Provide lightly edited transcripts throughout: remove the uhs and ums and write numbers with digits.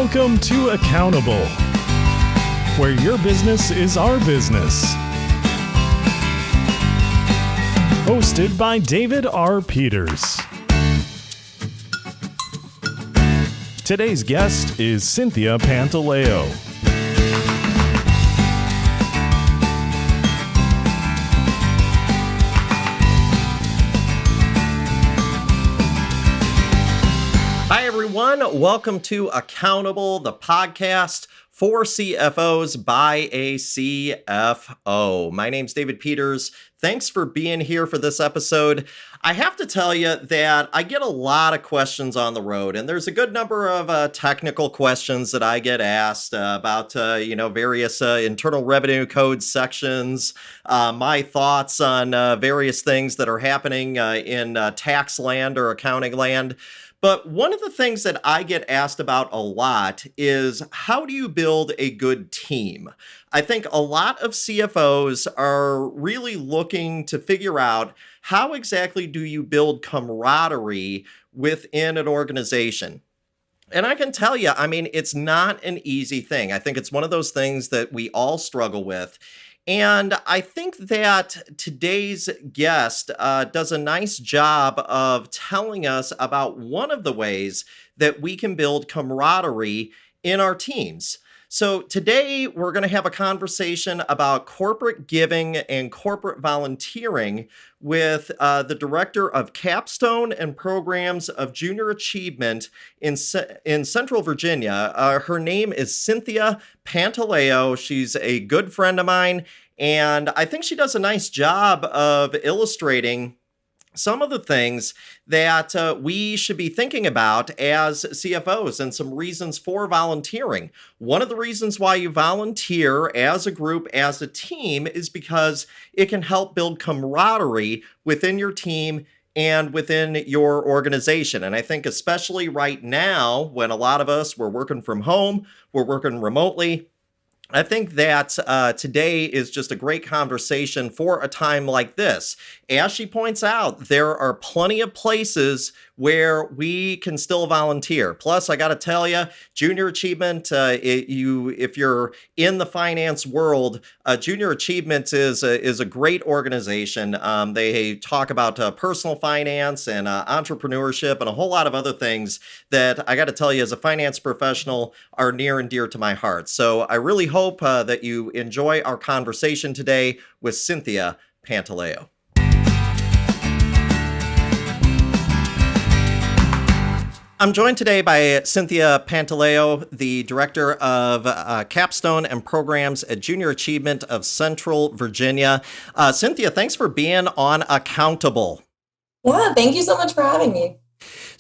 Welcome to Accountable, where your business is our business. Hosted by David R. Peters. Today's guest is Cynthia Pantaleo. Hi, everyone. Welcome to Accountable, the podcast for CFOs by a CFO. My name's David Peters. Thanks for being here for this episode. I have to tell you that I get a lot of questions on the road, and there's a good number of technical questions that I get asked about, various internal revenue code sections, my thoughts on various things that are happening in tax land or accounting land. But one of the things that I get asked about a lot is, how do you build a good team? I think a lot of CFOs are really looking to figure out, how exactly do you build camaraderie within an organization? And I can tell you, it's not an easy thing. I think it's one of those things that we all struggle with. And I think that today's guest does a nice job of telling us about one of the ways that we can build camaraderie in our teams. So today we're going to have a conversation about corporate giving and corporate volunteering with the Director of Capstone and Programs of Junior Achievement in Central Virginia. Her name is Cynthia Pantaleo. She's a good friend of mine, and I think she does a nice job of illustrating some of the things that we should be thinking about as CFOs and some reasons for volunteering. One of the reasons why you volunteer as a group, as a team, is because it can help build camaraderie within your team and within your organization. And I think especially right now, when a lot of us, we're working from home, we're working remotely, I think that today is just a great conversation for a time like this. As she points out, there are plenty of places where we can still volunteer. Plus, I got to tell you, Junior Achievement, if you're in the finance world, Junior Achievement is a great organization. They talk about personal finance and entrepreneurship and a whole lot of other things that I got to tell you, as a finance professional, are near and dear to my heart. So I really hope that you enjoy our conversation today with Cynthia Pantaleo. I'm joined today by Cynthia Pantaleo, the Director of Capstone and Programs at Junior Achievement of Central Virginia. Cynthia, thanks for being on Accountable. Yeah, thank you so much for having me.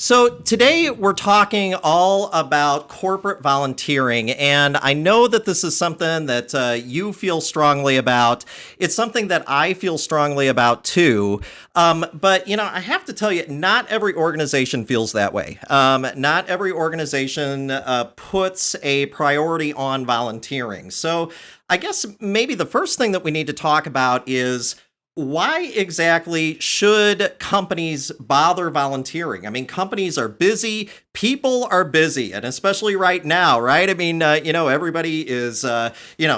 So today we're talking all about corporate volunteering, and I know that this is something that you feel strongly about. It's something that I feel strongly about too. But I have to tell you, not every organization feels that way. Not every organization puts a priority on volunteering. So I guess maybe the first thing that we need to talk about is, why exactly should companies bother volunteering? Companies are busy, people are busy, and especially right now, right? Everybody is,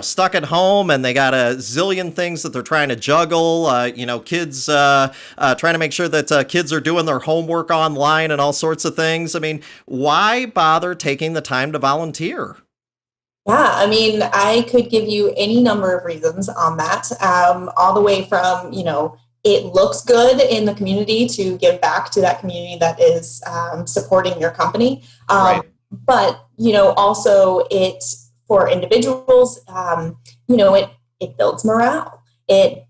stuck at home, and they got a zillion things that they're trying to juggle. Kids trying to make sure that kids are doing their homework online and all sorts of things. Why bother taking the time to volunteer? Yeah, I could give you any number of reasons on that, all the way from, it looks good in the community to give back to that community that is supporting your company. Right. But, also it, for individuals, it builds morale. It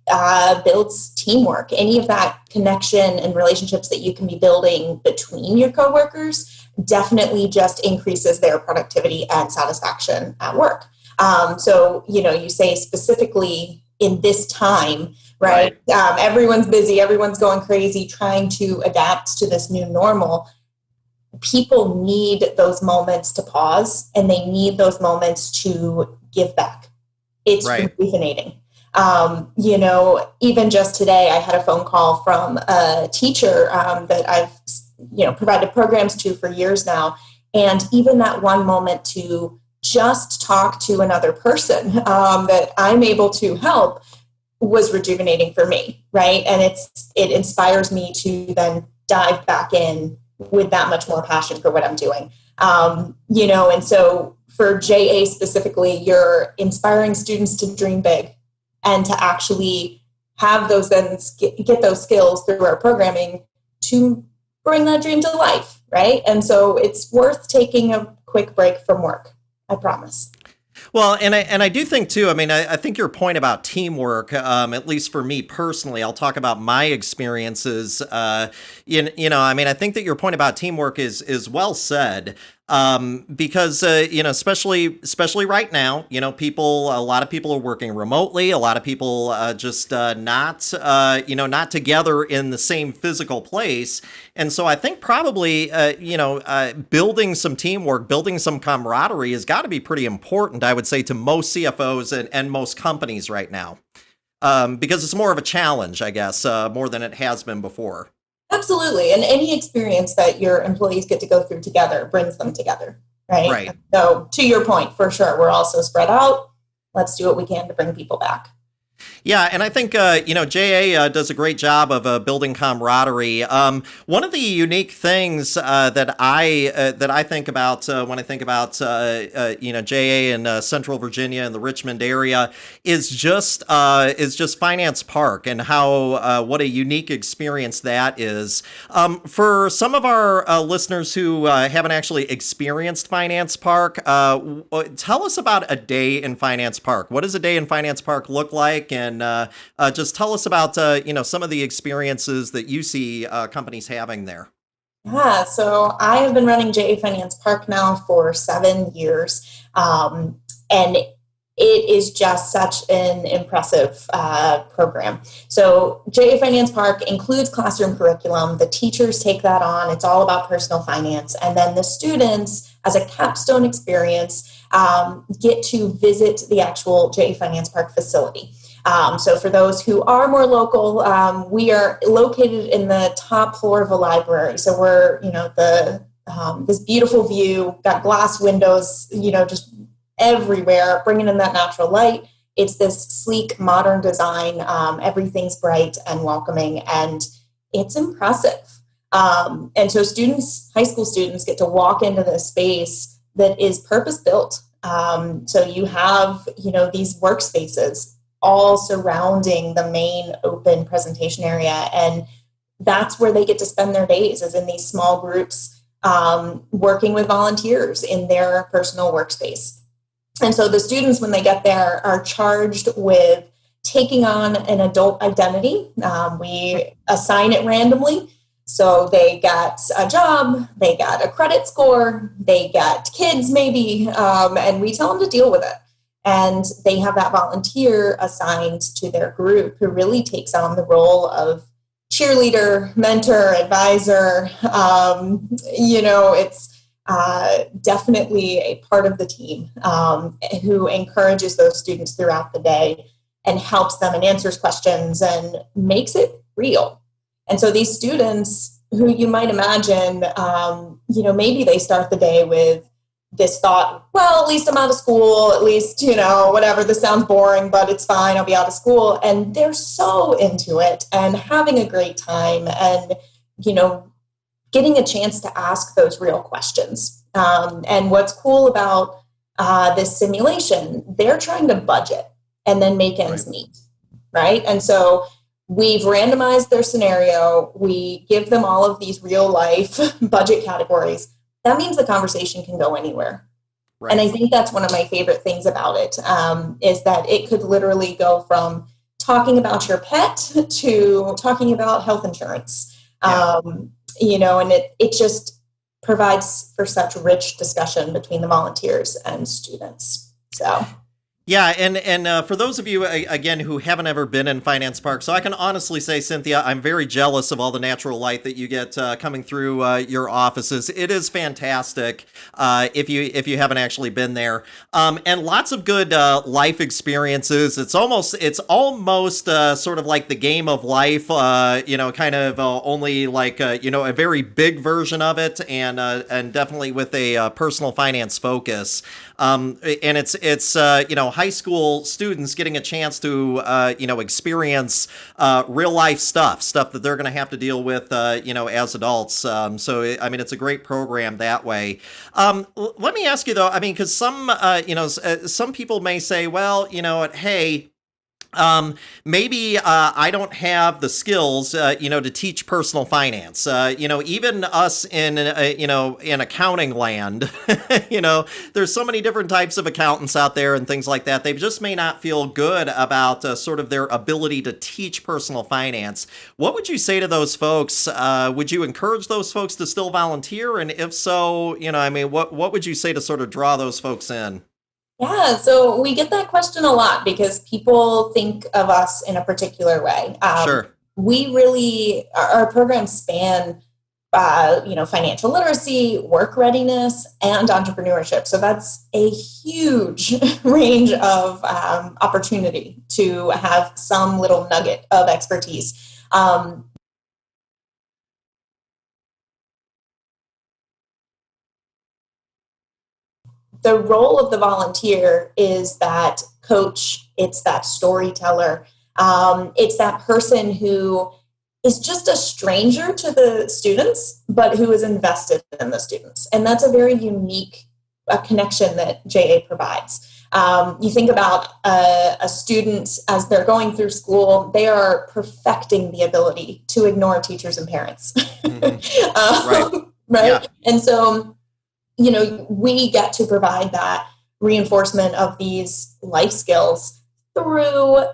builds teamwork. Any of that connection and relationships that you can be building between your coworkers definitely just increases their productivity and satisfaction at work. So, you say specifically in this time, right? Everyone's busy, everyone's going crazy, trying to adapt to this new normal. People need those moments to pause, and they need those moments to give back. It's rejuvenating. Even just today, I had a phone call from a teacher that I've provided programs to for years now. And even that one moment to just talk to another person that I'm able to help was rejuvenating for me, right? And it inspires me to then dive back in with that much more passion for what I'm doing. And so for JA specifically, you're inspiring students to dream big and to actually have those, then get those skills through our programming to bring that dream to life, right? And so it's worth taking a quick break from work, I promise. Well, and I do think too, I think your point about teamwork, at least for me personally, I'll talk about my experiences. I think that your point about teamwork is well said. Because especially right now, a lot of people are working remotely. A lot of people just not together in the same physical place. And so I think probably building some teamwork, building some camaraderie has got to be pretty important, I would say, to most CFOs and most companies right now, because it's more of a challenge, I guess, more than it has been before. Absolutely. And any experience that your employees get to go through together brings them together, right? Right. So to your point, for sure, we're also spread out. Let's do what we can to bring people back. Yeah, and I think JA does a great job of building camaraderie. One of the unique things that I think about when I think about JA in Central Virginia and the Richmond area is just Finance Park and how what a unique experience that is. For some of our listeners who haven't actually experienced Finance Park, tell us about a day in Finance Park. What does a day in Finance Park look like? And just tell us about some of the experiences that you see companies having there. Yeah, so I have been running JA Finance Park now for 7 years, and it is just such an impressive program. So JA Finance Park includes classroom curriculum. The teachers take that on. It's all about personal finance. And then the students, as a capstone experience, get to visit the actual JA Finance Park facility. So for those who are more local, we are located in the top floor of a library. So we're, this beautiful view, got glass windows, just everywhere, bringing in that natural light. It's this sleek, modern design. Everything's bright and welcoming, and it's impressive. And so high school students get to walk into this space that is purpose-built. So you have, these workspaces all surrounding the main open presentation area. And that's where they get to spend their days, is in these small groups, working with volunteers in their personal workspace. And so the students, when they get there, are charged with taking on an adult identity. We assign it randomly. So they got a job, they got a credit score, they got kids maybe, and we tell them to deal with it. And they have that volunteer assigned to their group who really takes on the role of cheerleader, mentor, advisor. It's definitely a part of the team who encourages those students throughout the day and helps them and answers questions and makes it real. And so these students who you might imagine, maybe they start the day with this thought, well, at least I'm out of school, at least, whatever, this sounds boring, but it's fine, I'll be out of school. And they're so into it and having a great time and, getting a chance to ask those real questions. And what's cool about this simulation, they're trying to budget and then make ends meet, right? And so we've randomized their scenario. We give them all of these real life budget categories. That means the conversation can go anywhere. Right. And I think that's one of my favorite things about it, is that it could literally go from talking about your pet to talking about health insurance, and it just provides for such rich discussion between the volunteers and students. So. Yeah, and for those of you again who haven't ever been in Finance Park, so I can honestly say, Cynthia, I'm very jealous of all the natural light that you get coming through your offices. It is fantastic if you haven't actually been there, and lots of good life experiences. It's almost sort of like the game of life, kind of only like a very big version of it, and definitely with a personal finance focus. And it's high school students getting a chance to experience real life stuff that they're going to have to deal with as adults. I mean, it's a great program that way. Let me ask you though. I mean, because some people may say, well, hey. Maybe I don't have the skills, to teach personal finance. Even us in accounting land, there's so many different types of accountants out there and things like that. They just may not feel good about sort of their ability to teach personal finance. What would you say to those folks? Would you encourage those folks to still volunteer? And if so, what would you say to sort of draw those folks in? Yeah, so we get that question a lot because people think of us in a particular way. Sure. We really, our programs span, financial literacy, work readiness, and entrepreneurship. So that's a huge range of opportunity to have some little nugget of expertise. The role of the volunteer is that coach, it's that storyteller, it's that person who is just a stranger to the students, but who is invested in the students. And that's a very unique connection that JA provides. You think about a student as they're going through school, they are perfecting the ability to ignore teachers and parents. Right. Right. Yeah. And so, we get to provide that reinforcement of these life skills through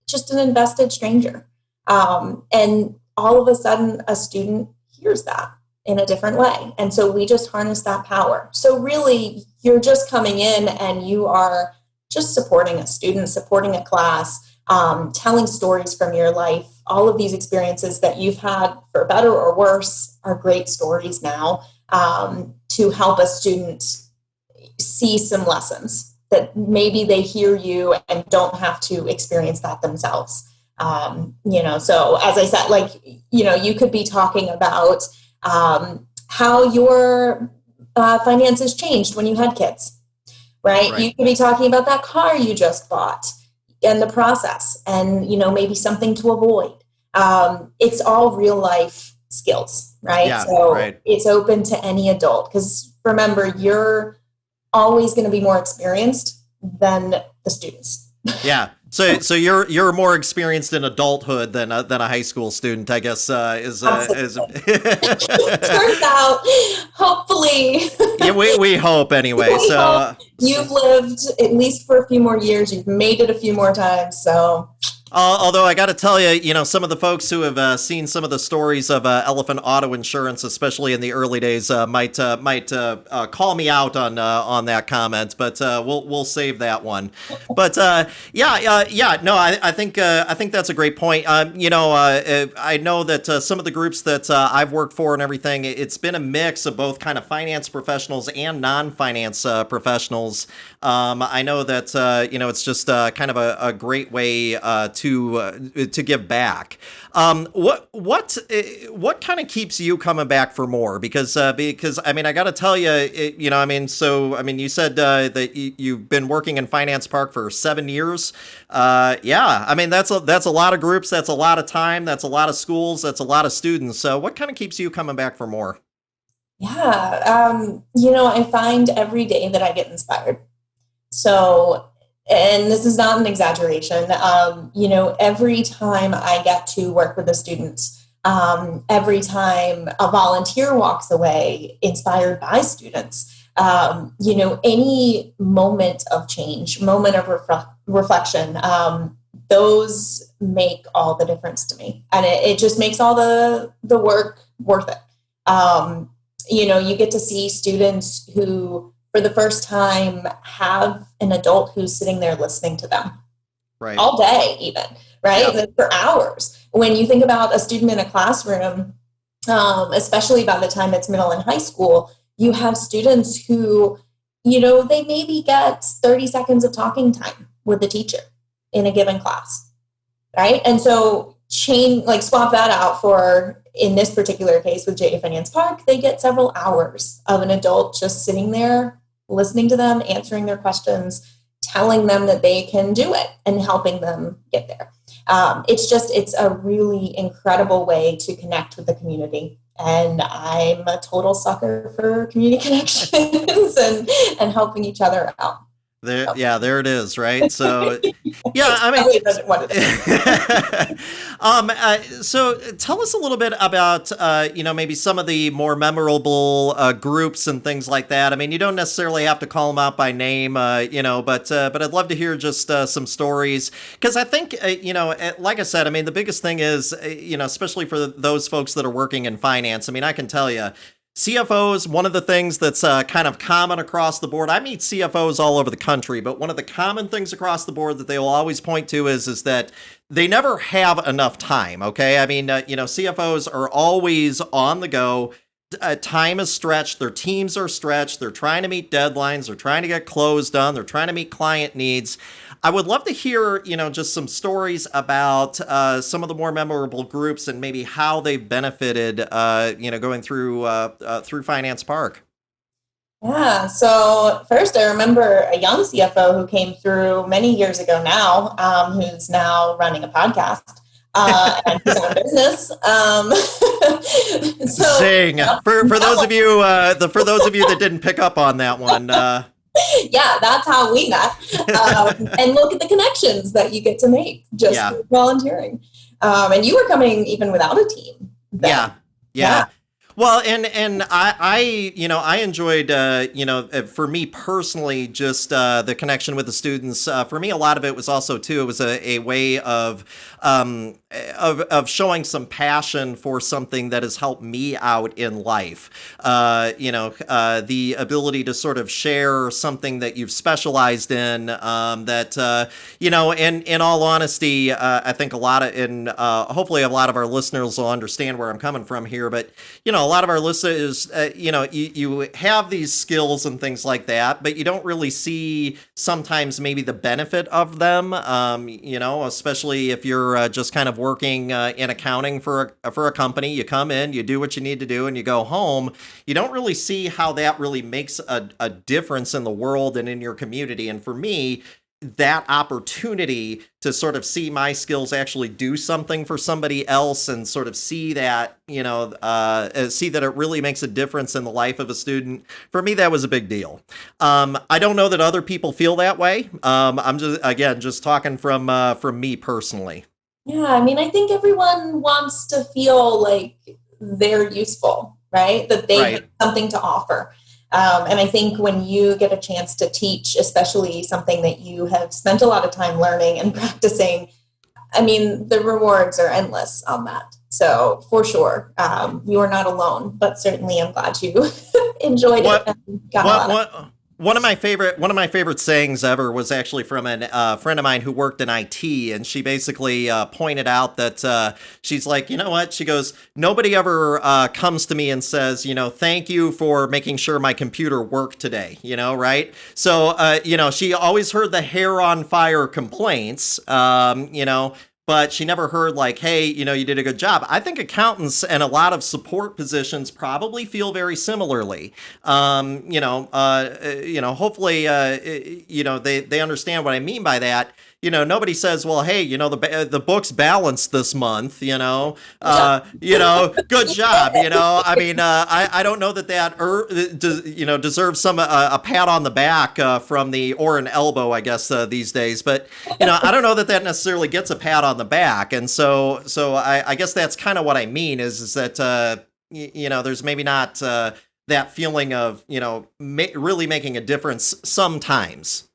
just an invested stranger. And all of a sudden, a student hears that in a different way. And so we just harness that power. So really, you're just coming in and you are just supporting a student, supporting a class, telling stories from your life. All of these experiences that you've had, for better or worse, are great stories now. To help a student see some lessons that maybe they hear you and don't have to experience that themselves. So as I said, you could be talking about how your finances changed when you had kids, right? You could be talking about that car you just bought and the process and, maybe something to avoid. It's all real life skills, right? Yeah, so right. It's open to any adult because remember, you're always going to be more experienced than the students. Yeah. So you're more experienced in adulthood than a high school student, I guess. Is Turns out, hopefully. Yeah, we hope anyway. Hope you've lived at least for a few more years. You've made it a few more times. So. Although I got to tell you, some of the folks who have seen some of the stories of elephant auto insurance, especially in the early days, might call me out on that comment. But we'll save that one. But no, I think that's a great point. I know that some of the groups that I've worked for and everything, it's been a mix of both kind of finance professionals and non-finance professionals. I know that it's just kind of a great way to give back. What kind of keeps you coming back for more? Because I mean, I got to tell you, you said that you've been working in Finance Park for 7 years. Yeah, I mean that's a lot of groups, that's a lot of time, that's a lot of schools, that's a lot of students. So what kind of keeps you coming back for more? Yeah, I find every day that I get inspired. So, and this is not an exaggeration, every time I get to work with the students, every time a volunteer walks away inspired by students, any moment of change, moment of reflection, those make all the difference to me. And it just makes all the work worth it. You get to see students who for the first time, have an adult who's sitting there listening to them right. all day even, right? Yep. For hours. When you think about a student in a classroom, especially by the time it's middle and high school, you have students who, they maybe get 30 seconds of talking time with the teacher in a given class, right? And so swap that out for, in this particular case with JA Finance Park, they get several hours of an adult just sitting there, listening to them, answering their questions, telling them that they can do it and helping them get there. It's a really incredible way to connect with the community. And I'm a total sucker for community connections and helping each other out. There it is, right? So, yeah, I mean, so tell us a little bit about, maybe some of the more memorable groups and things like that. I mean, you don't necessarily have to call them out by name, but I'd love to hear just some stories, because I think, like I said, I mean, the biggest thing is, especially for those folks that are working in finance. I mean, I can tell you, CFOs, one of the things that's kind of common across the board, I meet CFOs all over the country, but one of the common things across the board that they will always point to is that they never have enough time, okay? I mean, CFOs are always on the go. Time is stretched. Their teams are stretched. They're trying to meet deadlines. They're trying to get closed done. They're trying to meet client needs. I would love to hear, just some stories about some of the more memorable groups and maybe how they've benefited, going through Finance Park. Yeah. So first, I remember a young CFO who came through many years ago now, who's now running a podcast. And his own business. Zing! For those of you that didn't pick up on that one. Yeah, that's how we met. And look at the connections that you get to make just through volunteering. And you were coming even without a team then. Yeah. Well, and I enjoyed, for me personally, just the connection with the students. For me, a lot of it was also, too, it was a way of showing some passion for something that has helped me out in life. The ability to sort of share something that you've specialized in, in all honesty, I think hopefully a lot of our listeners will understand where I'm coming from here, but, a lot of our listeners, you have these skills and things like that, but you don't really see sometimes maybe the benefit of them, especially if you're just kind of working in accounting for a company. You come in, you do what you need to do, and you go home. You don't really see how that really makes a difference in the world and in your community. And for me, that opportunity to sort of see my skills actually do something for somebody else and sort of see that, see that it really makes a difference in the life of a student. For me, that was a big deal. I don't know that other people feel that way. I'm just talking from me personally. Yeah. I mean, I think everyone wants to feel like they're useful, right? That they have something to offer. And I think when you get a chance to teach, especially something that you have spent a lot of time learning and practicing, I mean, the rewards are endless on that. So for sure, you are not alone, but certainly I'm glad you enjoyed it and got a lot of it. One of my favorite sayings ever was actually from a friend of mine who worked in IT, and she basically pointed out that she's like, you know what? She goes, nobody ever comes to me and says, thank you for making sure my computer worked today, right? So, she always heard the hair on fire complaints, but she never heard like, hey, you did a good job. I think accountants and a lot of support positions probably feel very similarly. Hopefully, they understand what I mean by that. Nobody says, well, hey, the book's balanced this month, good job. I mean, I don't know that deserves some, a pat on the back or an elbow, I guess, these days. But, I don't know that necessarily gets a pat on the back. And so I guess that's kind of what I mean is that, there's maybe not that feeling of, really making a difference sometimes.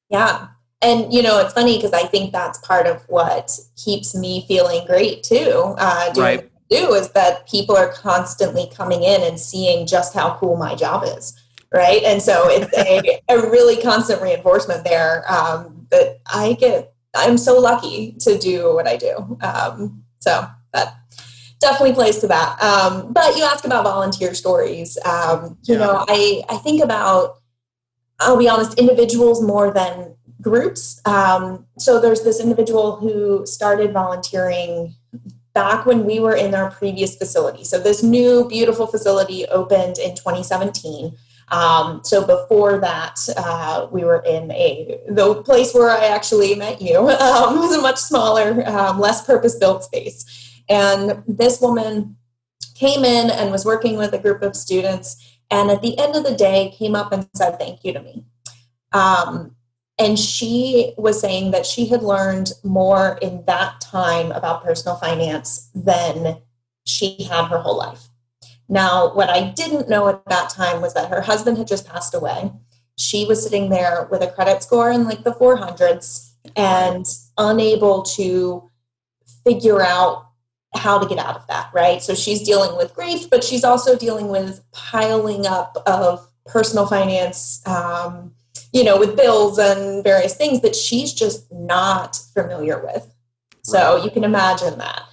Yeah. And, it's funny because I think that's part of what keeps me feeling great, too. Doing what I do is that people are constantly coming in and seeing just how cool my job is. right? And so it's a really constant reinforcement there that I'm so lucky to do what I do. So that definitely plays to that. But you ask about volunteer stories. I think about, I'll be honest, individuals more than groups. So there's this individual who started volunteering back when we were in our previous facility. So this new beautiful facility opened in 2017. So before that, we were in the place where I actually met you. It was a much smaller, less purpose-built space. And this woman came in and was working with a group of students, and at the end of the day came up and said thank you to me. And she was saying that she had learned more in that time about personal finance than she had her whole life. Now, what I didn't know at that time was that her husband had just passed away. She was sitting there with a credit score in like the 400s and unable to figure out how to get out of that, right? So she's dealing with grief, but she's also dealing with piling up of personal finance, with bills and various things that she's just not familiar with. So you can imagine that.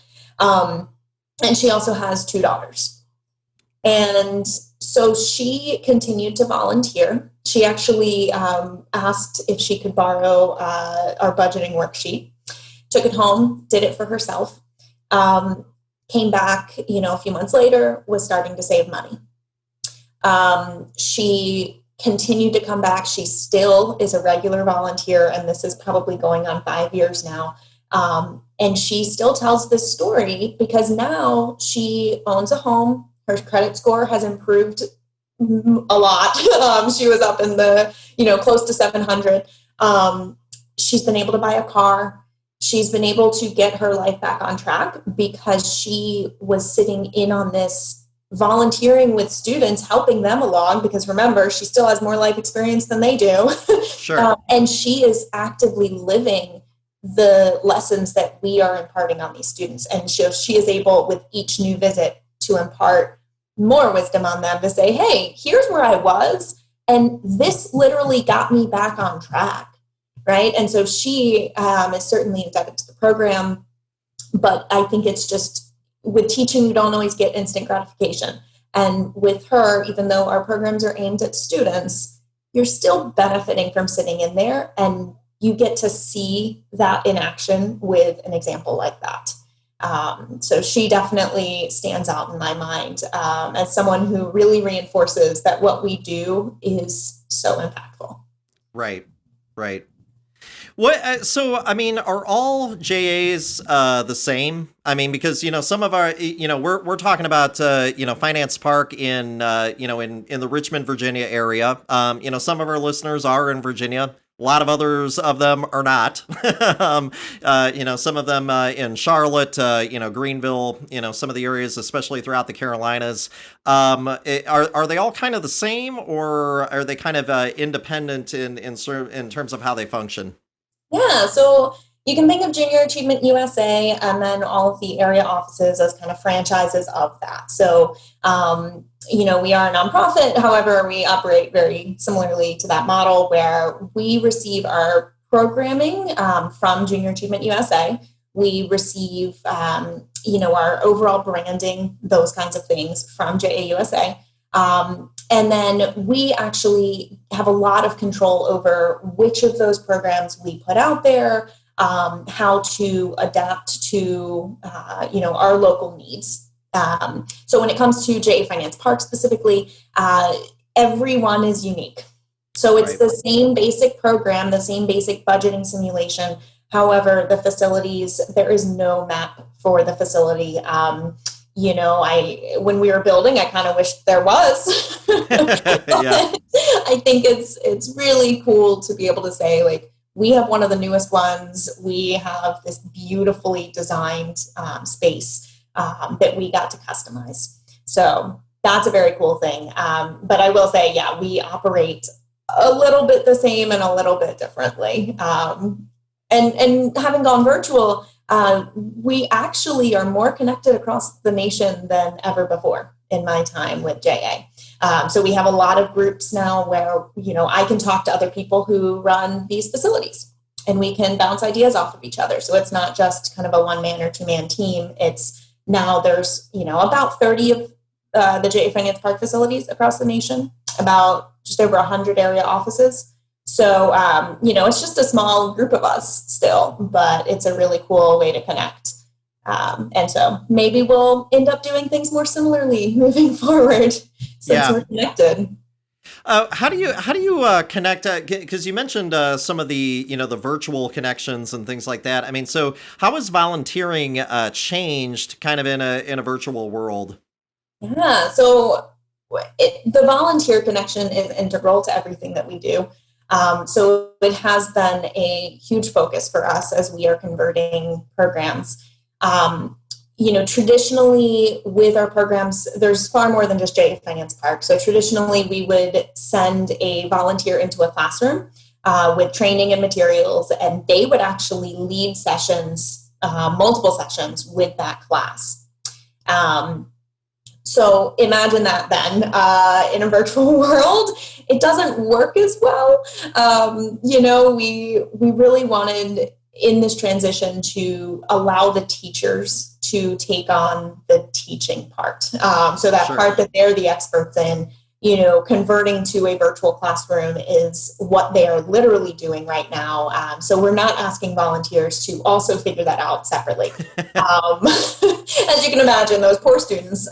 And she also has 2 daughters. And so she continued to volunteer. She actually asked if she could borrow our budgeting worksheet, took it home, did it for herself, came back, a few months later, was starting to save money. She continued to come back. She still is a regular volunteer, and this is probably going on 5 years now. And she still tells this story because now she owns a home. Her credit score has improved a lot. She was up in the, close to 700. She's been able to buy a car. She's been able to get her life back on track because she was sitting in on this volunteering with students, helping them along, because remember, she still has more life experience than they do. Sure. And she is actively living the lessons that we are imparting on these students. And she is able, with each new visit, to impart more wisdom on them to say, hey, here's where I was, and this literally got me back on track, right? And so she is certainly indebted to the program, but I think it's just, with teaching, you don't always get instant gratification. And with her, even though our programs are aimed at students, you're still benefiting from sitting in there, and you get to see that in action with an example like that. So she definitely stands out in my mind as someone who really reinforces that what we do is so impactful. Right. What? So, are all JAs the same? Because some of our, we're talking about Finance Park in in the Richmond, Virginia area. Some of our listeners are in Virginia. A lot of others of them are not. Some of them in Charlotte, Greenville, some of the areas, especially throughout the Carolinas. Are they all kind of the same, or are they kind of independent in terms of how they function? Yeah, so you can think of Junior Achievement USA and then all of the area offices as kind of franchises of that. So, we are a nonprofit. However, we operate very similarly to that model where we receive our programming from Junior Achievement USA. We receive, our overall branding, those kinds of things from JAUSA. And then we actually have a lot of control over which of those programs we put out there, how to adapt to, our local needs. So when it comes to JA Finance Park specifically, everyone is unique. So it's the same basic program, the same basic budgeting simulation. However, the facilities, there is no map for the facility. When we were building, I kind of wished there was. Yeah. I think it's really cool to be able to say, like, we have one of the newest ones. We have this beautifully designed space that we got to customize. So that's a very cool thing. But I will say, yeah, we operate a little bit the same and a little bit differently. And having gone virtual, we actually are more connected across the nation than ever before. in my time with JA. So we have a lot of groups now where, I can talk to other people who run these facilities and we can bounce ideas off of each other. So it's not just kind of a one-man or two-man team. It's now there's, about 30 of the JA Finance Park facilities across the nation, about just over 100 area offices. So, it's just a small group of us still, but it's a really cool way to connect. And so maybe we'll end up doing things more similarly moving forward since we're connected. How do you connect? Because you mentioned some of the the virtual connections and things like that. I mean, so how has volunteering changed kind of in a virtual world? Yeah, so the volunteer connection is integral to everything that we do. So it has been a huge focus for us as we are converting programs. Traditionally with our programs, there's far more than just JA Finance Park. So traditionally we would send a volunteer into a classroom with training and materials, and they would actually lead sessions, multiple sessions with that class. So imagine that then in a virtual world, it doesn't work as well. We really wanted in this transition to allow the teachers to take on the teaching part. So that Sure. part that they're the experts in, converting to a virtual classroom is what they are literally doing right now. So we're not asking volunteers to also figure that out separately. As you can imagine, those poor students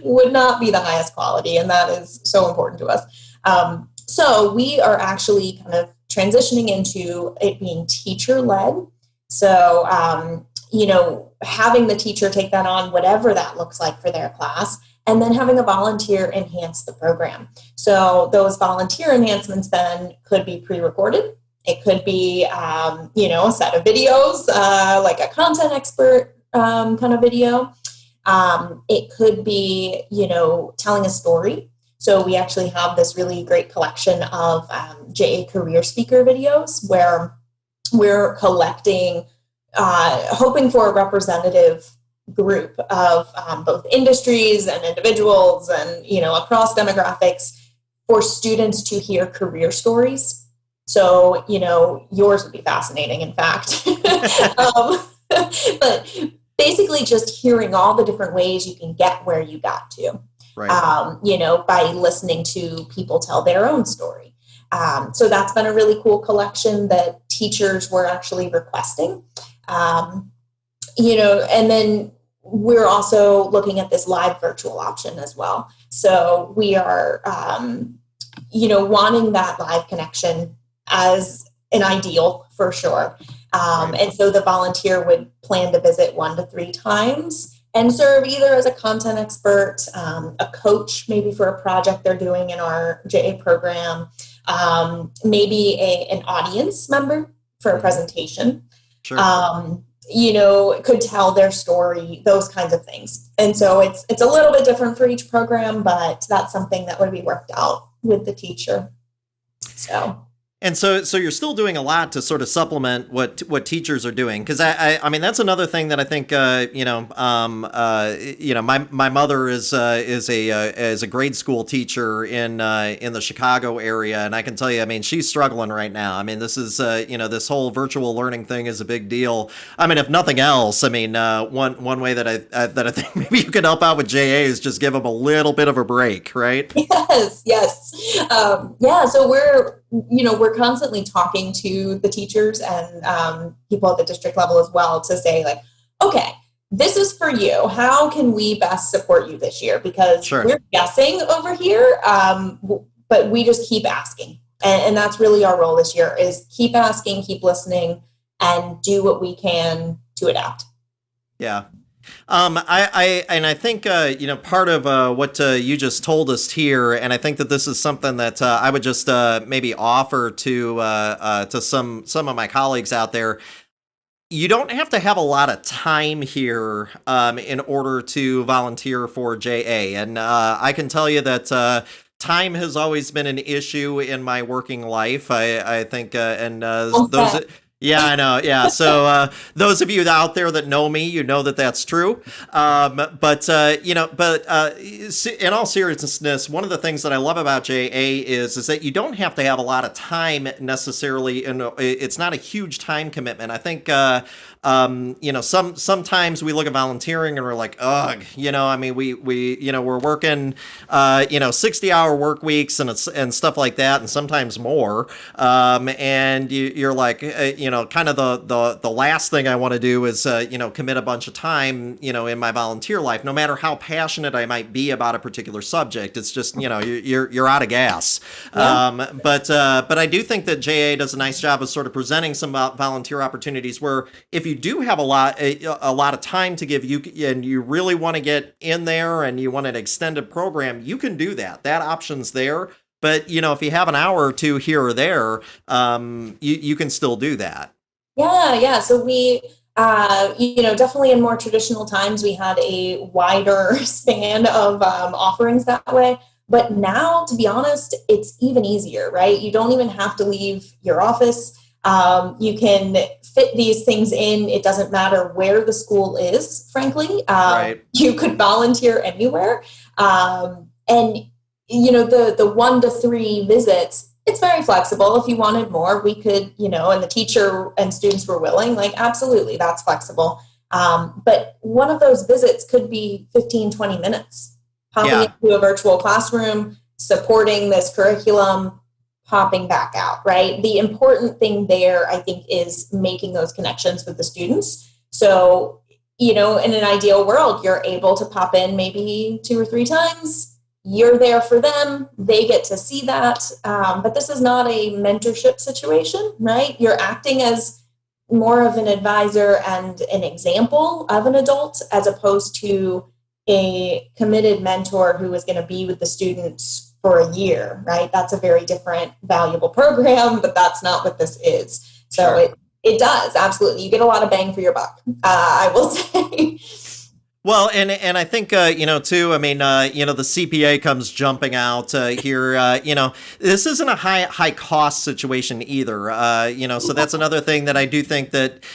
would not be the highest quality, and that is so important to us. So we are actually kind of transitioning into it being teacher-led. So, having the teacher take that on, whatever that looks like for their class, and then having a volunteer enhance the program. So those volunteer enhancements then could be pre-recorded. It could be, a set of videos, like a content expert kind of video. It could be, telling a story. So we actually have this really great collection of JA career speaker videos where we're collecting, hoping for a representative group of both industries and individuals and, across demographics for students to hear career stories. So, yours would be fascinating, in fact. But basically just hearing all the different ways you can get where you got to. Right. By listening to people tell their own story. So that's been a really cool collection that teachers were actually requesting. And then we're also looking at this live virtual option as well. So we are, wanting that live connection as an ideal for sure. Right. And so the volunteer would plan to visit 1 to 3 times and serve either as a content expert, a coach, maybe for a project they're doing in our JA program, maybe an audience member for a presentation. Sure. Could tell their story, those kinds of things. And so it's a little bit different for each program, but that's something that would be worked out with the teacher. And so you're still doing a lot to sort of supplement what teachers are doing, because I mean that's another thing that I think my mother is a grade school teacher in the Chicago area, and I can tell you, I mean, she's struggling right now. I mean, this is this whole virtual learning thing is a big deal. I mean, if nothing else, I mean one way that I think maybe you could help out with JA is just give them a little bit of a break, right? Yes. So we're constantly talking to the teachers and people at the district level as well to say, like, okay, this is for you. How can we best support you this year? Because We're guessing over here, but we just keep asking. And that's really our role this year is keep asking, keep listening, and do what we can to adapt. Yeah. I think part of what you just told us here, and I think that this is something that I would just maybe offer to some of my colleagues out there. You don't have to have a lot of time here in order to volunteer for JA, and I can tell you that time has always been an issue in my working life. I think, and those. Yeah, I know. Yeah. So those of you out there that know me, you know that that's true. In all seriousness, one of the things that I love about JA is that you don't have to have a lot of time necessarily, and it's not a huge time commitment. I think sometimes we look at volunteering and we're like, ugh, I mean, we're working 60-hour work weeks and stuff like that, and sometimes more. And you're like, kind of the last thing I want to do is commit a bunch of time in my volunteer life, no matter how passionate I might be about a particular subject. It's just you're out of gas. Yeah. But I do think that JA does a nice job of sort of presenting some volunteer opportunities where if you do have a lot of time to give you and you really want to get in there and you want an extended program, you can do that. That option's there. But, if you have an hour or two here or there, you can still do that. Yeah. So we, definitely in more traditional times, we had a wider span of offerings that way. But now, to be honest, it's even easier, right? You don't even have to leave your office. You can fit these things in. It doesn't matter where the school is, frankly. Right. You could volunteer anywhere. And the 1 to 3 visits, it's very flexible. If you wanted more, we could, and the teacher and students were willing, like, absolutely, that's flexible. But one of those visits could be 15, 20 minutes, popping into a virtual classroom, supporting this curriculum, popping back out, right? The important thing there, I think, is making those connections with the students. So, in an ideal world, you're able to pop in maybe 2 or 3 times. You're there for them. They get to see that. But this is not a mentorship situation, right? You're acting as more of an advisor and an example of an adult as opposed to a committed mentor who is going to be with the students for a year, right? That's a very different, valuable program, but that's not what this is. So sure. It does, absolutely. You get a lot of bang for your buck, I will say. Well, and I think, too, I mean, the CPA comes jumping out here, this isn't a high cost situation either, so that's another thing that I do think that,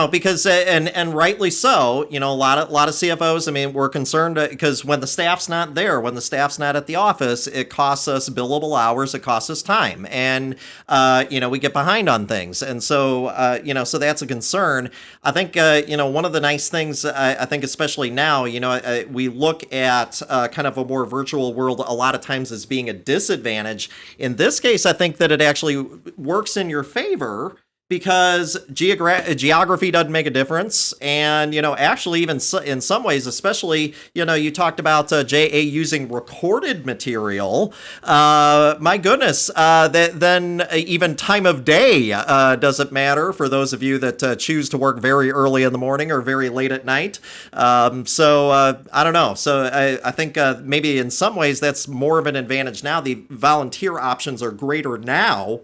because, and rightly so, a lot of CFOs, I mean, we're concerned because when the staff's not there, when the staff's not at the office, it costs us billable hours, it costs us time, and, we get behind on things. And so, so that's a concern. I think, one of the nice things, I think, especially now, we look at kind of a more virtual world a lot of times as being a disadvantage. In this case, I think that it actually works in your favor because geography doesn't make a difference. And, actually, even in some ways, especially, you talked about JA using recorded material. My goodness, then even time of day doesn't matter for those of you that choose to work very early in the morning or very late at night. So I don't know. So I think maybe in some ways that's more of an advantage now. The volunteer options are greater now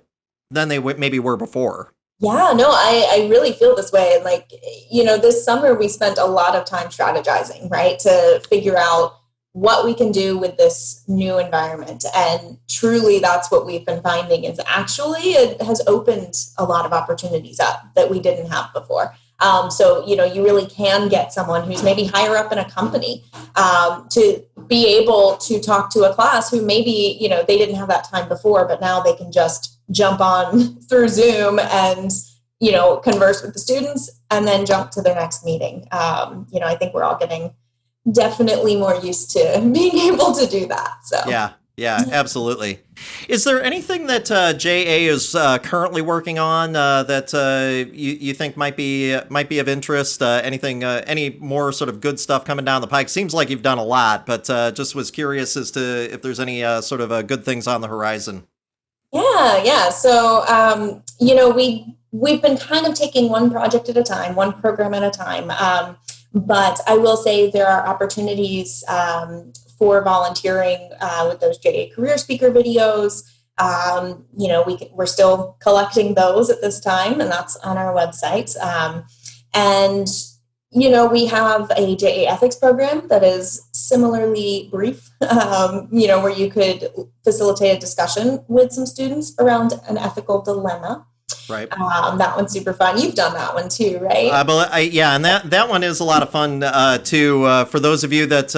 than they maybe were before. Yeah, no, I really feel this way. Like, this summer we spent a lot of time strategizing, right, to figure out what we can do with this new environment. And truly, that's what we've been finding is actually it has opened a lot of opportunities up that we didn't have before. So, you really can get someone who's maybe higher up in a company to be able to talk to a class who maybe, they didn't have that time before, but now they can just jump on through Zoom and, converse with the students and then jump to their next meeting. I think we're all getting definitely more used to being able to do that. So Yeah, absolutely. Is there anything that JA is currently working on that you think might be of interest? Anything, any more sort of good stuff coming down the pike? Seems like you've done a lot, but just was curious as to if there's any sort of good things on the horizon. Yeah. So, we've been kind of taking one project at a time, one program at a time. But I will say there are opportunities for volunteering with those JA career speaker videos. We're still collecting those at this time, and that's on our website. We have a JA ethics program that is similarly brief, where you could facilitate a discussion with some students around an ethical dilemma. Right. That one's super fun. You've done that one too, right? Yeah, and that one is a lot of fun too. For those of you that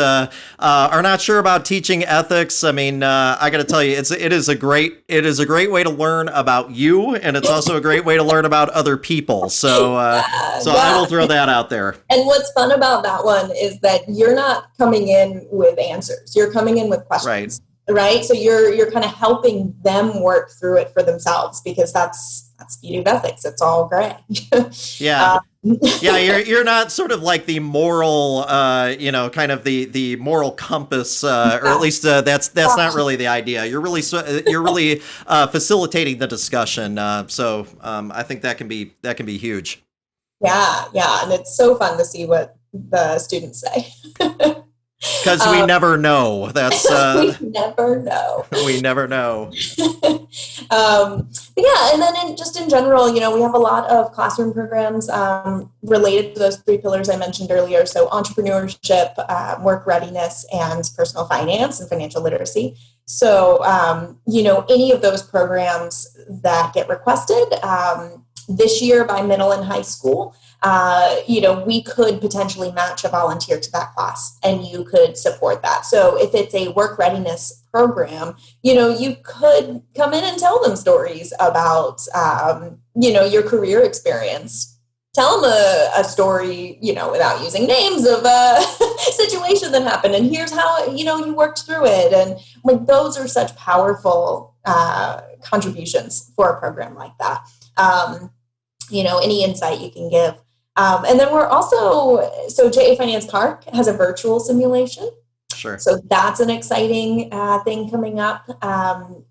are not sure about teaching ethics, I mean, I got to tell you, it is a great way to learn about you, and it's also a great way to learn about other people. So I will throw that out there. And what's fun about that one is that you're not coming in with answers; you're coming in with questions. Right. So you're kind of helping them work through it for themselves, because that's the beauty of ethics. It's all gray. Yeah. Yeah. You're not sort of like the moral, kind of the moral compass, or at least that's not really the idea. You're really facilitating the discussion. So I think that can be huge. Yeah. Yeah. And it's so fun to see what the students say. Because we never know. That's we never know. We never know. Yeah, and then in general, we have a lot of classroom programs related to those 3 pillars I mentioned earlier. So entrepreneurship, work readiness, and personal finance and financial literacy. So, any of those programs that get requested this year by middle and high school, we could potentially match a volunteer to that class, and you could support that. So if it's a work readiness program, you could come in and tell them stories about, your career experience. Tell them a story, without using names, of a situation that happened, and here's how, you worked through it. And like, those are such powerful contributions for a program like that. Any insight you can give. And then we're also, JA Finance Park has a virtual simulation. Sure. So that's an exciting thing coming up.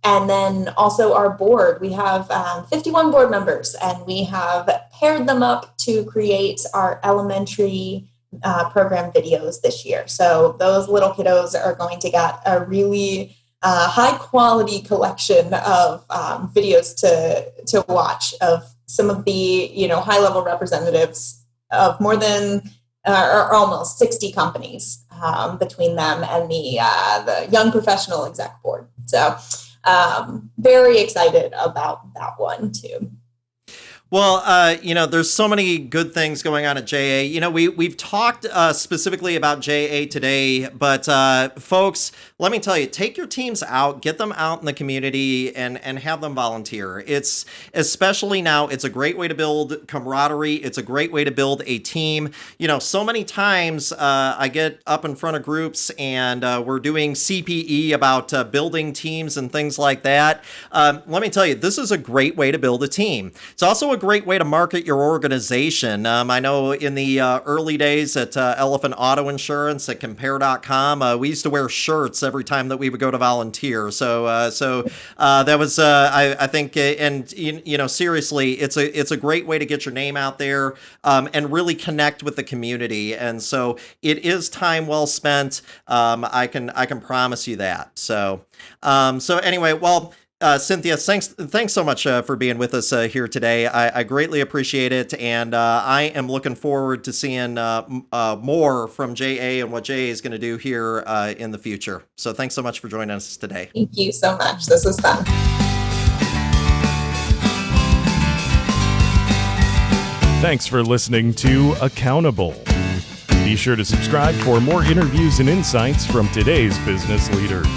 And then also our board, we have 51 board members, and we have paired them up to create our elementary program videos this year. So those little kiddos are going to get a really high quality collection of videos to watch of some of the, high level representatives of more than or almost 60 companies between them and the Young Professional Exec Board. So very excited about that one too. Well, there's so many good things going on at JA. We've talked specifically about JA today, but folks, let me tell you, take your teams out, get them out in the community, and have them volunteer. It's, especially now, it's a great way to build camaraderie. It's a great way to build a team. So many times I get up in front of groups, and we're doing CPE about building teams and things like that. Let me tell you, this is a great way to build a team. It's also a great way to market your organization. I know in the early days at Elephant Auto Insurance at compare.com, we used to wear shirts every time that we would go to volunteer. So that was, I think, and seriously, it's a great way to get your name out there and really connect with the community. And so it is time well spent. I can promise you that. So anyway, well, Cynthia, thanks so much for being with us here today. I greatly appreciate it, and I am looking forward to seeing more from JA and what JA is going to do here in the future. So thanks so much for joining us today. Thank you so much. This was fun. Thanks for listening to Accountable. Be sure to subscribe for more interviews and insights from today's business leaders.